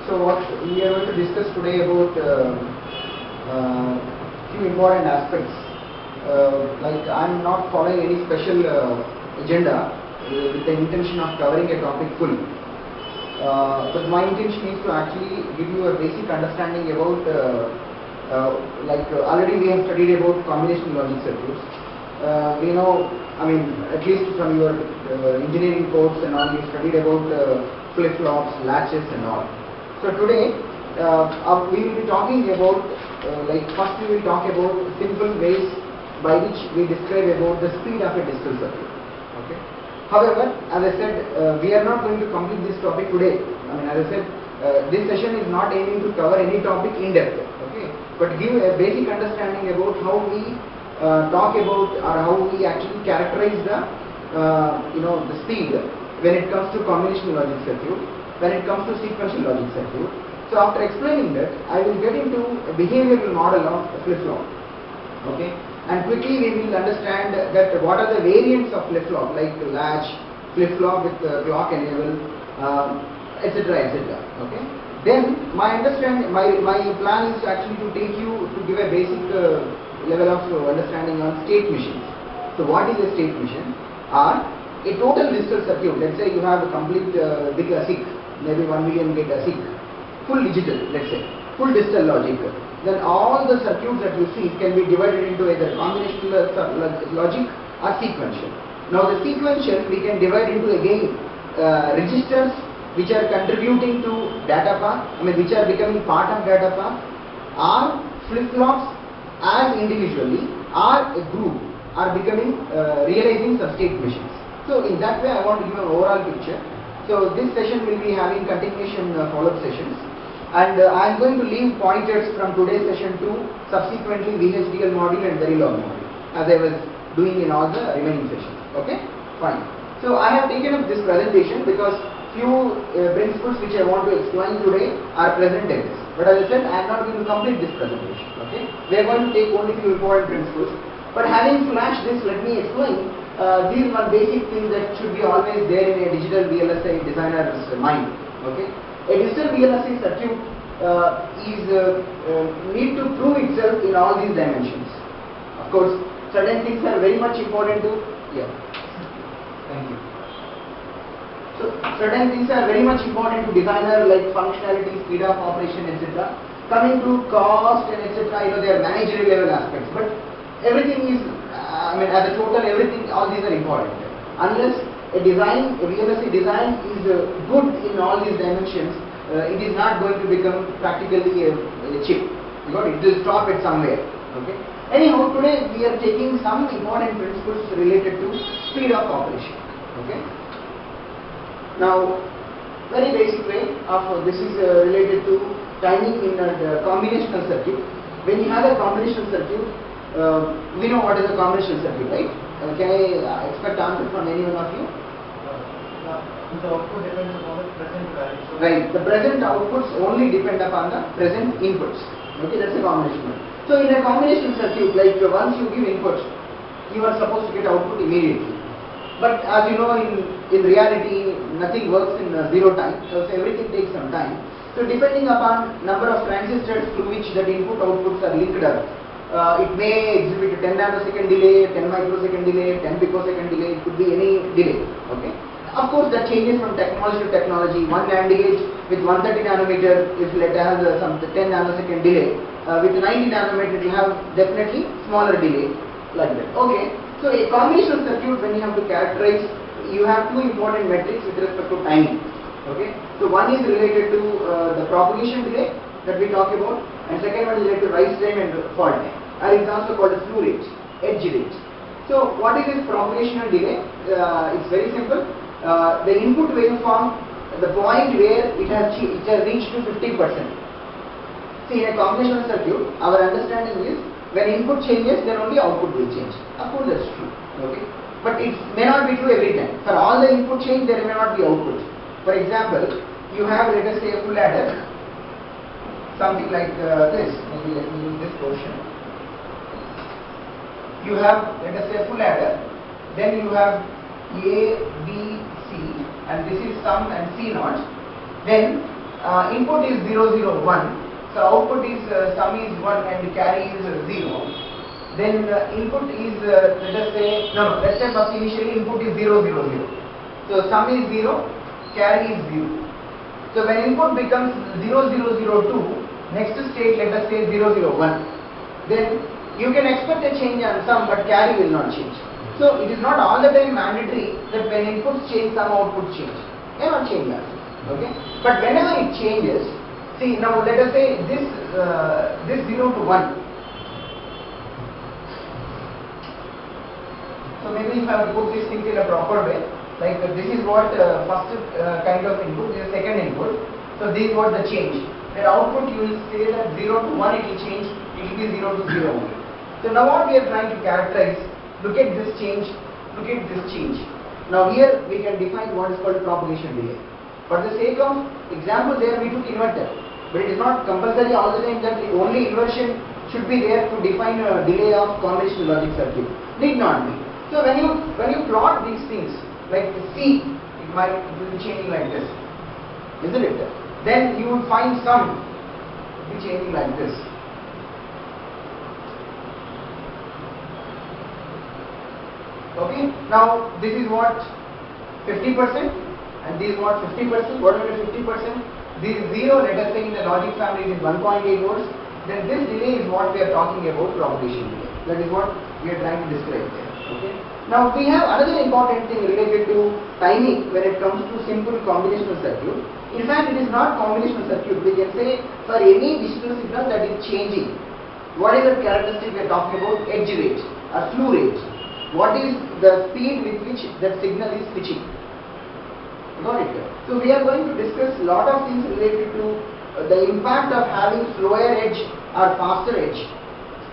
So what we are going to discuss today about few important aspects. Like I am not following any special agenda with the intention of covering a topic full. But my intention is to actually give you a basic understanding about already we have studied about combinational logic circuits. We know, I mean, at least from your engineering course and all, you studied about flip-flops, latches and all. So today we will be talking about first we will talk about simple ways by which we describe about the speed of a digital circuit. Okay. However, as I said, we are not going to complete this topic today. I mean, as I said, this session is not aiming to cover any topic in depth. Okay, but give a basic understanding about how we talk about or how we actually characterize the the speed when it comes to combinational logic circuit, when it comes to sequential logic circuit. So after explaining that, I will get into a behavioral model of flip-flop. Okay, and quickly we will understand that what are the variants of flip-flop, like latch, flip-flop with clock enable, etc., etc. Okay. Then my understanding, my plan is actually to take you to give a basic level of understanding on state machines. So what is a state machine? Or a total digital circuit. Let's say you have a complete big ASIC, maybe 1 million gate ASIC, full digital, let's say, full digital logic. Then all the circuits that you see can be divided into either combinational logic or sequential. Now the sequential we can divide into again registers which are contributing to data path, which are becoming part of data path, or flip-flops as individually, or a group are becoming realizing some state machines. So in that way I want to give an overall picture. So this session will be having continuation follow-up sessions, and I am going to leave pointers from today's session to subsequently VHDL module and Verilog module, as I was doing in all the remaining sessions. Okay, fine. So I have taken up this presentation because few principles which I want to explain today are present in this. But as I said, I am not going to complete this presentation. Okay, we are going to take only few important principles. But having flashed this, let me explain these one basic things that should be always there in a digital VLSI designer's mind. Okay, a digital VLSI circuit need to prove itself in all these dimensions. Of course, certain things are very much important to. Yeah. Thank you. So certain things are very much important to designer, like functionality, speed of operation, etc. Coming to cost and etc. They are managerial level aspects. But everything is, as a total, everything, all these are important. Unless a VLSI design is good in all these dimensions, it is not going to become practically a chip. You got it? It will stop at somewhere. Okay. Anyhow, today we are taking some important principles related to speed of operation. Okay. Now, very basic way of this is related to timing in a combinational circuit. When you have a combinational circuit, we know what is a combinational circuit, right? Can I expect answer from any one of you? The output depends upon the present value. Right. The present outputs only depend upon the present inputs. Okay, that's a combinational. So in a combinational circuit, like once you give input, you are supposed to get output immediately. But as you know, in reality, nothing works in zero time. So everything takes some time. So depending upon number of transistors through which that input outputs are linked up, it may exhibit a 10 nanosecond delay, 10 microsecond delay, 10 picosecond delay. It could be any delay. Okay. Of course, that changes from technology to technology. One NAND gate with 130 nanometer, if it has some 10 nanosecond delay, with 90 nanometer, it will have definitely smaller delay, like that. Okay. So a combinational circuit, when you have to characterize, you have two important metrics with respect to timing. Okay. So one is related to the propagation delay that we talk about, and second one is related to rise time and fall time. And it's also called the slew rate, edge rate. So what is this propagational delay? It's very simple. The input waveform, the point where it has reached to 50%. See, in a combinational circuit, our understanding is when input changes, then only output will change. Of course, that's true. Okay, but it may not be true every time. For all the input change, there may not be output. For example, you have, let us say, a full adder, something like this. Maybe let me use this portion. You have, let us say, a full adder. Then you have A, B, C, and this is sum and C naught. Then input is 0 0 1, so output is sum is 1 and carry is 0. Then input is let us say let's say first initially input is 0 0 0. So sum is 0, carry is 0. So when input becomes 0 0 0 2, next state let us say 0 0 1. Then you can expect a change on sum, but carry will not change. So it is not all the time mandatory that when inputs change, some outputs change. They not change that. Okay. But whenever it changes, see now let us say this 0 to 1. So maybe if I would put this thing in a proper way, like this is what first kind of input, this is second input. So this is what the change. That output you will say that 0 to 1 it will change, it will be 0 to 0 only. So now what we are trying to characterize, look at this change, look at this change. Now here we can define what is called propagation delay. For the sake of example there we took inverter, but it is not compulsory all the time that only inversion should be there to define a delay of conventional logic circuit. Need not be. So when you plot these things, like C, it will be changing like this, isn't it? Then you will find sum will be changing like this. Okay, now this is what 50% and this is what 50%. What is 50%? This is 0, let us say in the logic family it is 1.8 volts. Then this delay is what we are talking about, propagation delay. That is what we are trying to describe there. Okay. Now we have another important thing related to timing when it comes to simple combinational circuit. In fact, it is not combinational circuit. We can say for any digital signal that is changing, what is the characteristic we are talking about? Edge rate or slew rate. What is the speed with which that signal is switching? Got it? So we are going to discuss a lot of things related to the impact of having slower edge or faster edge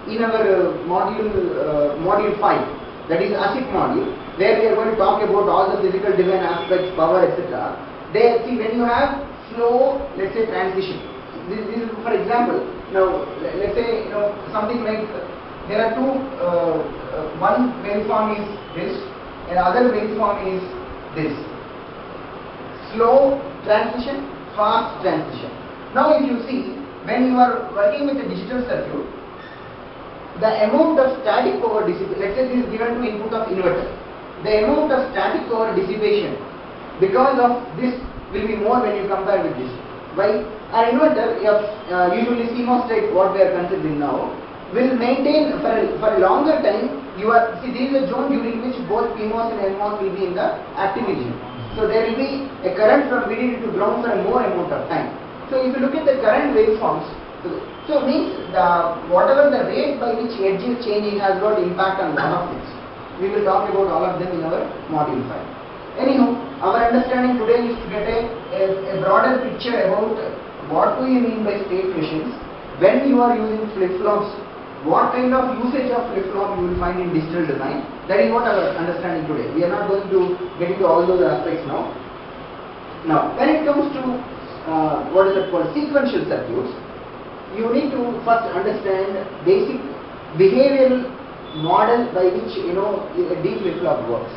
in our module 5, that is ASIC module, where we are going to talk about all the physical design aspects, power, etc. There, see, when you have slow, let's say transition, this is for example. Now let's say something like there are two, one waveform is this and other waveform is this. Slow transition, fast transition. Now if you see, when you are working with a digital circuit, the amount of static power dissipation, let's say this is given to input of inverter, the amount of static power dissipation because of this will be more when you compare with this. Why? An inverter, usually CMOS type what we are considering now, will maintain for a longer time. See, this is a zone during which both PMOS and NMOS will be in the active region. So there will be a current from VDD to ground for a more amount of time. So if you look at the current waveforms, so means whatever the rate by which edge is changing has got impact on lot of things. We will talk about all of them in our module 5. Anyhow, our understanding today is to get a broader picture about what do you mean by state machines, when you are using flip-flops, what kind of usage of flip-flop you will find in digital design. That is what our understanding today. We are not going to get into all those aspects now. Now, when it comes to what is it called, sequential circuits, you need to first understand basic behavioral model by which a D flip-flop works.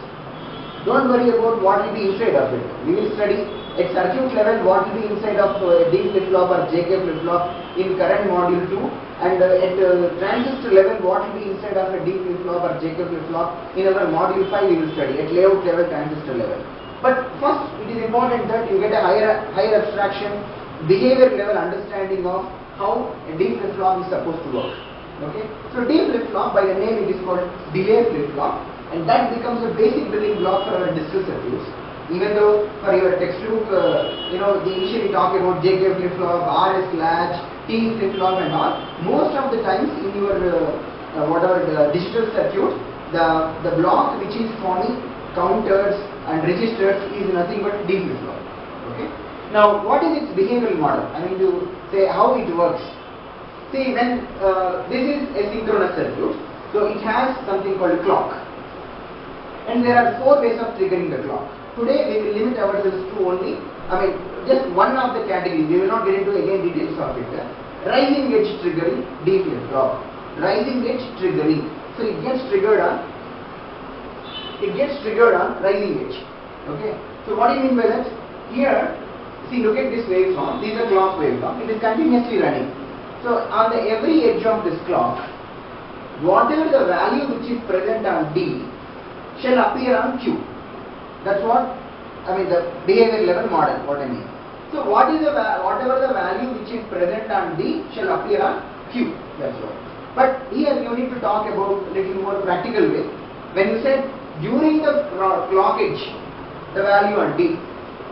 Don't worry about what will be inside of it. We will study at circuit level what will be inside of a D flip-flop or JK flip-flop in current module 2, and at transistor level what will be inside of a D flip-flop or JK flip-flop in our module 5 we will study at layout level, transistor level. But first it is important that you get a higher abstraction, behavior level understanding of how a D flip-flop is supposed to work. Okay? So D flip-flop, by the name it is called delay flip-flop, and that becomes a basic building block for our digital circuits. Even though for your textbook, they initially talk about JK flip-flop, RS latch, T flip-flop and all. Most of the times in your the digital circuit, the block which is forming counters and registers is nothing but D flip-flop. Okay? Now, what is its behavioral model? I mean to say how it works. See, when this is a synchronous circuit, so it has something called clock, and there are 4 ways of triggering the clock. Today we will limit ourselves to only, just one of the categories. We will not get into again details of it. Rising edge triggering D flip-flop. Rising edge triggering. So it gets triggered on rising edge. Okay. So what do you mean by that? Here, See, look at this waveform. This is a clock waveform. It is continuously running. So on the every edge of this clock, whatever the value which is present on D shall appear on Q. That's what I mean, the behavior level model. What I mean. So what is the whatever the value which is present on D shall appear on Q. That's what. But here you need to talk about little more practical way. When you said during the clock edge, the value on D.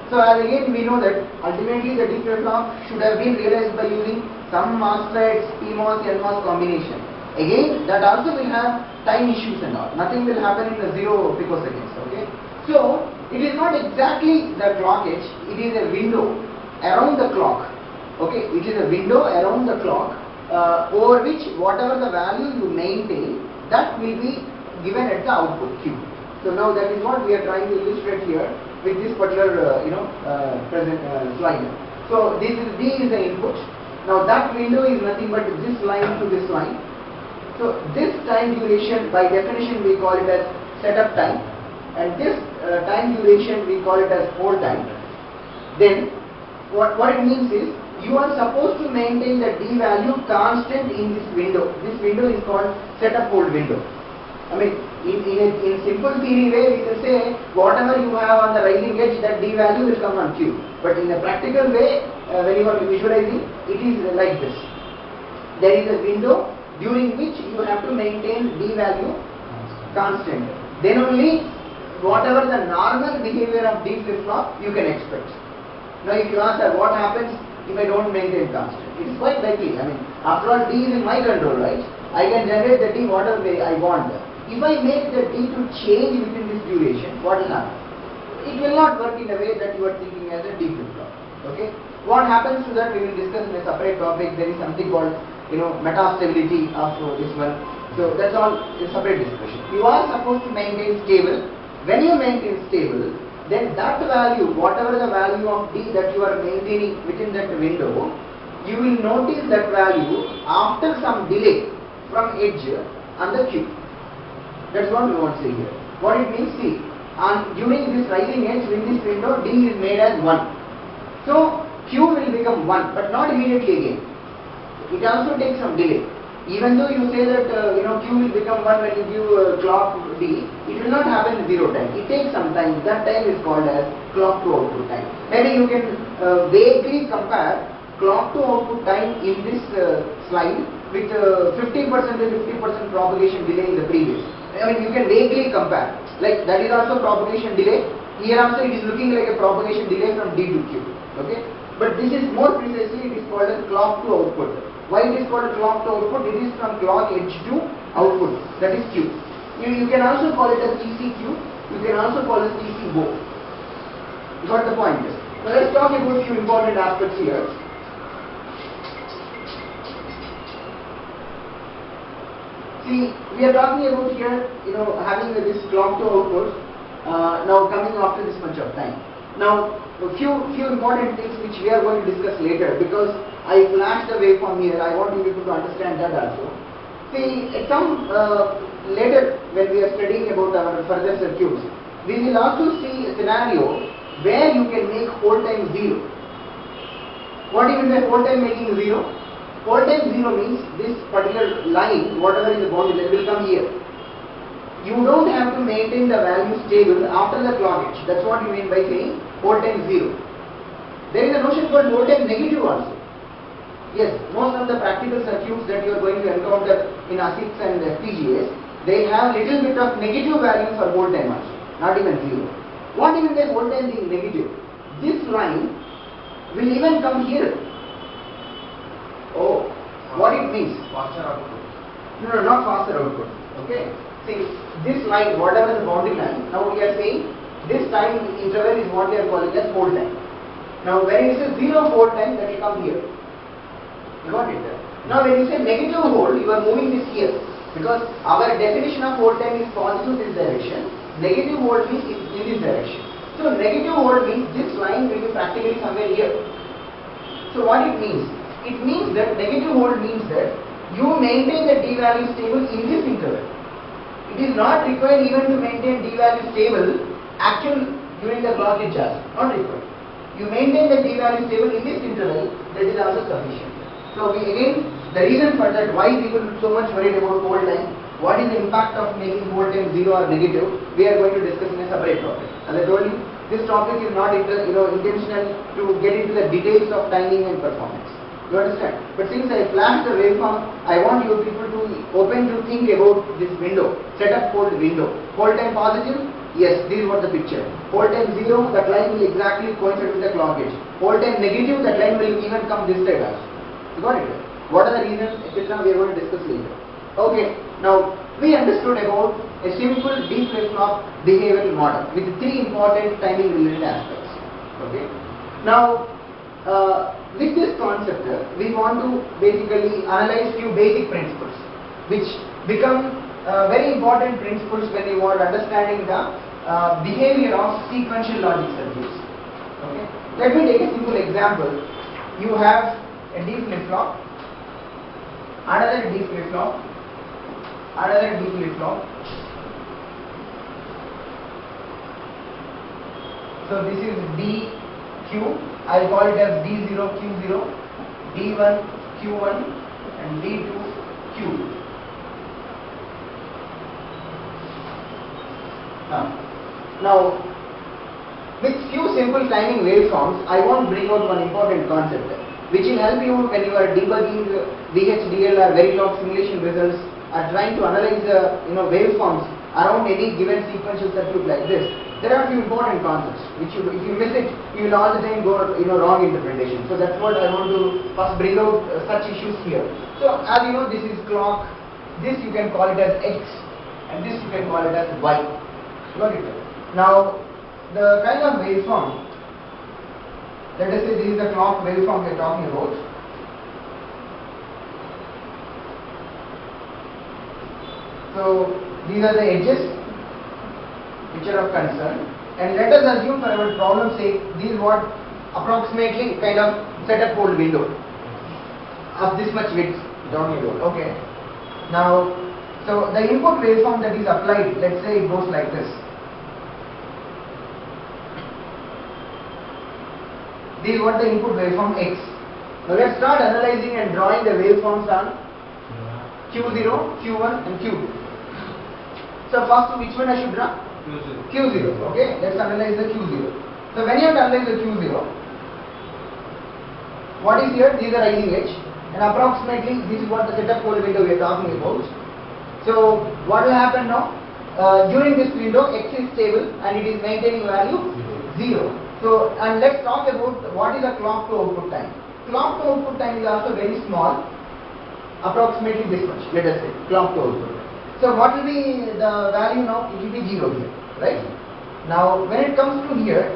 So as again we know that ultimately the D flip-flop should have been realized by using some MOSFETs, PMOS, NMOS combination. Again, that also will have time issues and all. Nothing will happen in the 0 picoseconds. Okay. So it is not exactly the clock edge. It is a window around the clock. Okay. It is a window around the clock over which whatever the value you maintain, that will be given at the output Q. So now that is what we are trying to illustrate here with this particular present slide. So this is D is the input. Now that window is nothing but this line to this line. So this time duration, by definition we call it as setup time, and this time duration we call it as hold time. Then what it means is you are supposed to maintain the D value constant in this window. This window is called setup hold window. I mean, in simple theory way, we can say whatever you have on the rising edge, that D value will come on Q. But in a practical way, when you are visualizing, it is like this. There is a window during which you have to maintain D value constant. Then only whatever the normal behavior of D flip-flop you can expect. Now if you ask what happens if I don't maintain constant, it is quite likely. I mean, after all, D is in my control, right? I can generate the D whatever way I want. If I make the D to change within this duration, what will happen? It will not work in a way that you are thinking as a D flip-flop. Okay? What happens to that we will discuss in a separate topic. There is something called metastability of this one. So that's all a separate discussion. You are supposed to maintain stable. When you maintain stable, then that value, whatever the value of D that you are maintaining within that window, you will notice that value after some delay from edge on the Q. That's what we want to say here. What it means, see, during this rising edge in this window, D is made as 1. So Q will become 1, but not immediately again. It also takes some delay. Even though you say that Q will become 1 when you give clock D, it will not happen in 0 time. It takes some time. That time is called as clock to output time. Maybe you can vaguely compare clock to output time in this slide with 50% and 50% propagation delay in the previous. I mean, you can vaguely compare. Like that is also propagation delay. Here also it is looking like a propagation delay from D to Q. Okay, but this is more precisely it is called as clock to output. Why it is called clock to output? It is from clock edge to output. That is Q. You can also call it as TCQ. You can also call it TC both. You got the point? Now let's talk about a few important aspects here. See, we are talking about here, having this clock to output, now coming after this much of time. Now, a few important things which we are going to discuss later, because I flashed the waveform here, I want you people to understand that also. See, at some later when we are studying about our further circuits, we will also see a scenario where you can make hold time 0. What do you mean by hold time making 0? Hold time 0 means this particular line, whatever is the boundary line, will come here. You don't have to maintain the value stable after the clock edge. That's what you mean by saying hold time 0. There is a notion called hold time negative also. Yes, most of the practical circuits that you are going to encounter in ASICs and FPGAs, they have little bit of negative value for hold time also, not even 0. What even by hold time being negative? This line will even come here. Oh, what it means? Faster output. No, not faster output. Okay. See, this line, whatever the boundary line, now we are saying this time interval is what we are calling as hold time. Now when you say 0 hold time, that will come here. You got it? Now when you say negative hold, you are moving this here. Because our definition of hold time is positive this direction, negative hold means in this direction. So negative hold means this line will be practically somewhere here. So what it means? It means that negative hold means that you maintain the D value stable in this interval. It is not required even to maintain D value stable actual during the clock edge, not required. you maintain the t-value stable in this interval, that is also sufficient. So we again, the reason for that, why people so much worried about hold time, what is the impact of making hold time 0 or negative, we are going to discuss in a separate topic. As I told you, this topic is not intentional to get into the details of timing and performance. You understand? But since I flashed the waveform, I want you people to open to think about this window, setup hold window. Hold time positive, yes, this is what the picture. Hold time 0, that line will exactly coincide with the clock edge. Hold time negative, that line will even come this side also. You got it? What are the reasons, etc. we are going to discuss later. Okay, now we understood about a simple D flip-flop behavioral model with 3 important timing related aspects. Okay, now with this concept, we want to basically analyze few basic principles which become very important principles when you are understanding the behavior of sequential logic circuits. Okay, let me take a simple example. You have a D flip-flop, another D flip-flop, another D flip-flop. So this is DQ, I will call it as D0 Q0, D1 Q1 and D2 Q. Now with few simple timing waveforms, I want to bring out one important concept which will help you when you are debugging VHDL or Verilog simulation results, are trying to analyze waveforms around any given sequential circuit like this. There are few important concepts which if you miss it, you will all the time go wrong interpretation. So that's what I want to first bring out such issues here. So as you know, this is clock. This you can call it as X, and this you can call it as Y. Got it? Now the kind of waveform, let us say this is the clock waveform we are talking about. So these are the edges which are of concern, and let us assume for our problem's sake, this is what approximately kind of setup hold window of this much width talking about. Okay. Now, so the input waveform that is applied, let's say it goes like this. This is what the input waveform X. Now let's start analyzing and drawing the waveforms on Q0, Q1 and Q2. So first, which one I should draw? Q0. Okay, let's analyze the Q0. So when you have to analyze the Q0, what is here? This is the rising edge, and approximately this is what the setup hold window we are talking about. So what will happen now? During this window, X is stable and it is maintaining value 0. So, and let's talk about what is the clock to output time. Clock to output time is also very small, approximately this much, let us say, clock to output. So what will be the value now? It will be 0 here, right? Now when it comes to here,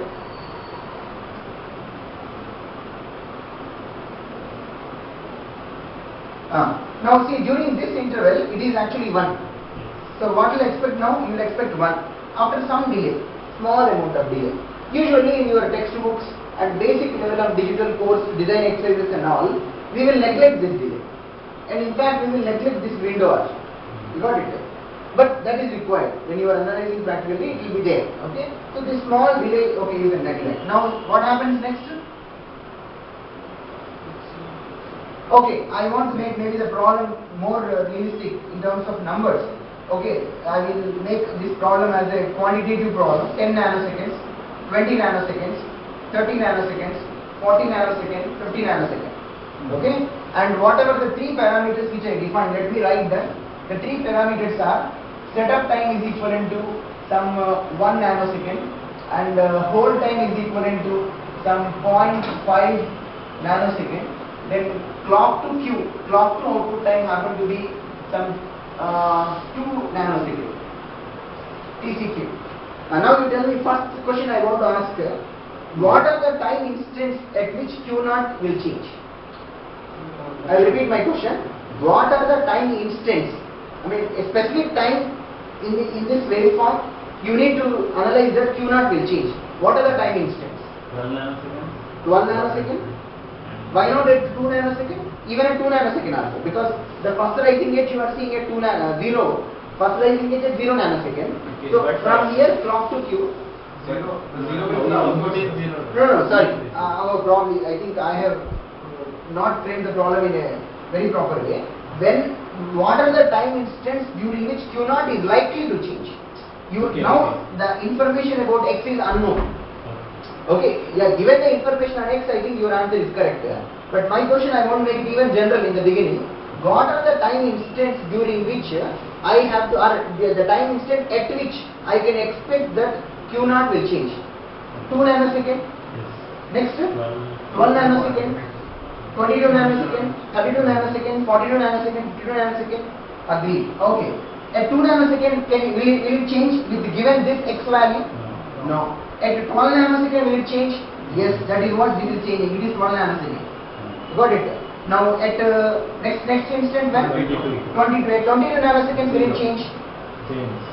now see, during this interval it is actually 1. So what will expect now? You will expect 1 after some delay, small amount of delay. Usually in your textbooks and basic level of digital course design exercises and all, we will neglect this delay, and in fact we will neglect this window also. You got it? But that is required. When you are analyzing practically, it will be there. Okay? So this small delay, okay, you can neglect. Now what happens next? Okay, I want to make maybe the problem more realistic in terms of numbers. Okay, I will make this problem as a quantitative problem, 10 nanoseconds, 20 nanoseconds, 30 nanoseconds, 40 nanoseconds, 50 nanoseconds. Okay, and whatever the 3 parameters which I defined, let me write them. The 3 parameters are setup time is equivalent to some 1 nanosecond, and hold time is equivalent to some 0.5 nanosecond. Then clock to Q, clock to output time happen to be some 2 nanoseconds, TCQ. Now you tell me, first question I want to ask, what are the time instants at which Q0 will change? I will repeat my question. What are the time instants? I mean, a specific time in this waveform, you need to analyze that Q0 will change. What are the time instants? 12 nanoseconds. 12 nanoseconds? Why not at 2 nanoseconds? Even at 2 nanoseconds also, because the first rising edge you are seeing at 0. First rising edge at 0 nanosecond. Okay, So from here clock to Q. Zero will output is 0. No, sorry. probably, I think I have not framed the problem in a very proper way. When, what are the time instants during which Q naught is likely to change? Now the information about X is unknown. Okay, yeah, given the information on X, I think your answer is correct. But my question, I want to make it even general in the beginning. What are the time instants during which I have to, or the time instant at which I can expect that Q naught will change? 2 nanosecond. Yes. Next, 12 nanosecond, 22 nanosecond, 32 nanosecond, 42 nanosecond, 52 nanosecond. Agree. Okay. At 2 nanosecond, will it change with given this X value? No. At 12 nanosecond, will it change? Yes, that is what this is changing. It is 12 nanosecond. Got it? Now at next instant when? 22. 22. At 22 nanoseconds, will it change?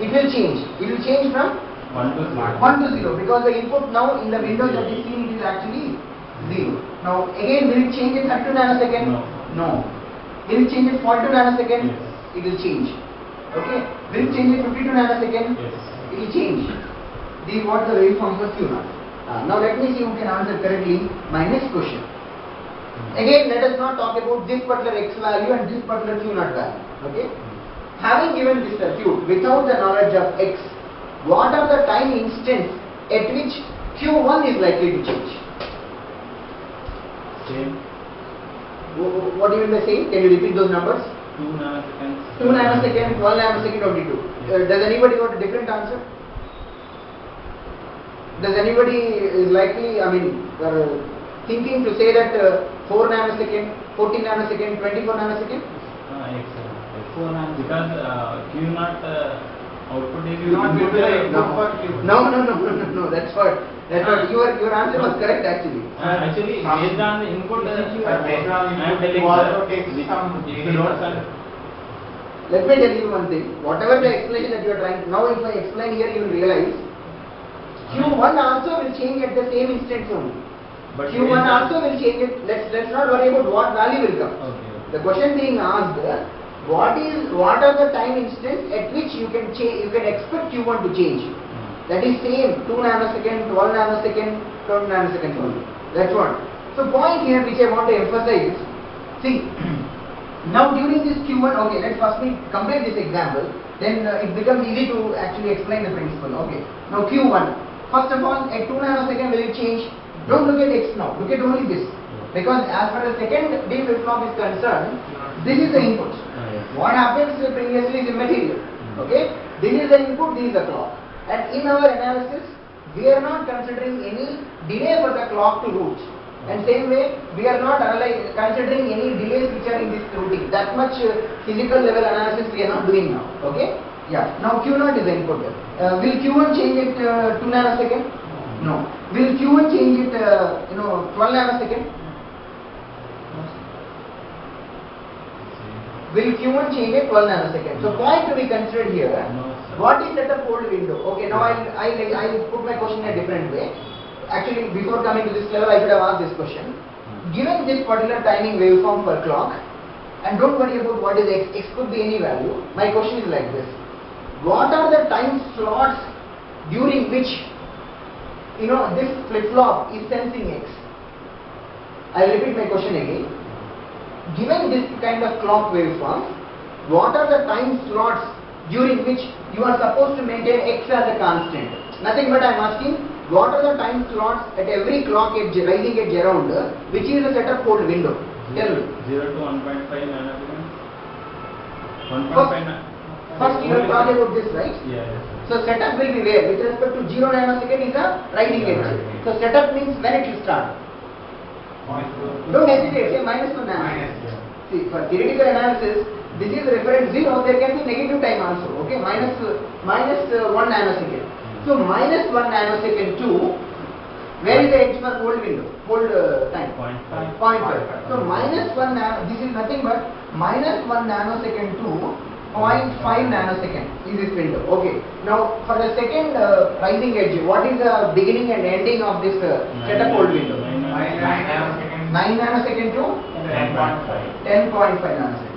It will change. It will change from 1 to 0. 1 to 0 because the input now in the window that is seen, it is actually 0. Now again, will it change in 32 nanosecond? No. Will it change in 42 nanosecond? Yes. It will change. Okay. Will it change in 52 nanosecond? Yes. It will change. These what the waveforms of Q naught. Now let me see who can answer correctly my next question. Again, let us not talk about this particular X value and this particular Q naught value. Okay. Having given this circuit without the knowledge of X, what are the time instants at which Q1 is likely to change? Same. What do you mean by saying? Can you repeat those numbers? 2 nanoseconds. 2 nanosecond, 12 nanosecond, 22. Does anybody got a different answer? Does anybody is likely, thinking to say that 4 nanosecond, 14 nanosecond, 24 nanosecond? Excellent. Because Q naught output is No, that's what your answer was correct actually. Actually, based on the input, I am telling Let me tell you one thing. Whatever the explanation that you are trying, now if I explain here, you will realize Q1 also will change at the same instant only. But Q1 also will change it. Let's not worry about what value will come. Okay. The question being asked, what are the time instants at which you can expect Q1 to change? That is same 2 nanosecond, 12 nanosecond, 12 nanoseconds only. That's what. So point here which I want to emphasize. See, now during this Q1, okay, let's first complete this example. Then it becomes easy to actually explain the principle. Okay. Now Q1. First of all, at 2 nanosecond will it change? Don't look at X now. Look at only this. Because as far as second D flip-flop is concerned, this is the input. What happens previously is immaterial. Okay? This is the input, this is the clock. And in our analysis, we are not considering any delay for the clock to route. And same way, we are not considering any delays which are in this routing. That much physical level analysis we are not doing now. Okay? Yeah. Now Q0 is the input. Will Q1 change it 2 nanosecond? No. Will Q1 change it 12 nanosecond? Will Q1 change it 12 nanosecond? So point to be considered here. What is setup hold window? Okay, now I'll put my question in a different way. Actually, before coming to this level, I should have asked this question. Given this particular timing waveform per clock, and don't worry about what is X, X could be any value. My question is like this. What are the time slots during which this flip-flop is sensing X? I'll repeat my question again. Given this kind of clock waveform, what are the time slots during which you are supposed to maintain X as a constant? Nothing but I am asking, what are the time slots at every clock edge, rising edge around, which is a setup hold window? Tell me. 0 to 1.5 nanoseconds. 1.5 First you have talked about this, right? Yes. So setup will be where? With respect to 0 nanosecond is a rising edge. So setup means when it will start. Don't hesitate, say -1 nanosecond. See, for theoretical analysis, this is reference 0, there can be negative time also, okay, minus 1 nanosecond. So -1 nanosecond to, where is the edge for hold window, hold time? 0.5. So -1 this is nothing but -1 nanosecond to 0.5 nanosecond is this window, okay. Now for the second rising edge, what is the beginning and ending of this setup hold window? 9 nanosecond to 10.5 nanosecond.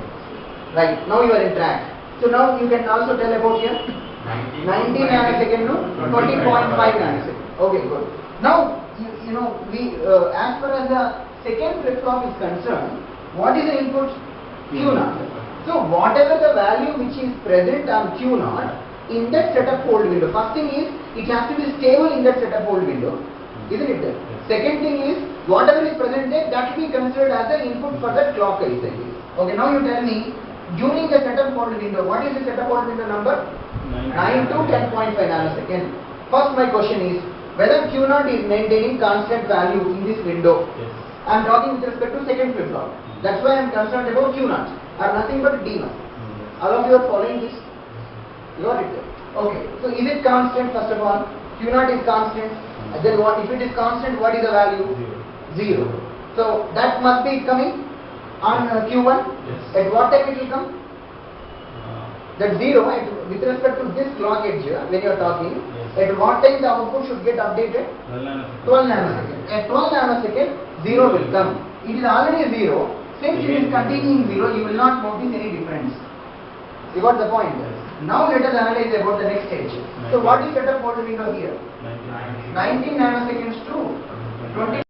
Right, now you are in track. So now you can also tell about here 19 nanosecond to 20.5 nanosecond. Okay, good. Now you know, as far as the second flip-flop is concerned, what is the input? Q naught. So whatever the value which is present on Q naught in that setup hold window, first thing is it has to be stable in that setup hold window, isn't it? Second thing is whatever is present there, that will be considered as the input for the clock cycle. Okay, now you tell me during the setup hold window, what is the setup hold window number? 9 to 10.5 nanosecond. First my question is whether Q naught is maintaining constant value in this window. Yes. I am talking with respect to second flip-flop. That's why I am concerned about Q naught or nothing but D naught. All of you are following this? You got it? Okay. So is it constant first of all? Q naught is constant. And then what? If it is constant, what is the value? 0. So that must be coming on Q1. Yes. At what time it will come? That 0 with respect to this clock edge when you are talking. Yes. At what time the output should get updated? 12 nanosecond. At 12 nanosecond, 0 will come. It is already 0. Since it is continuing 0, you will not notice any difference. You got the point? Now let us analyze about the next stage. So what is setup hold window here? 19 nanoseconds to 20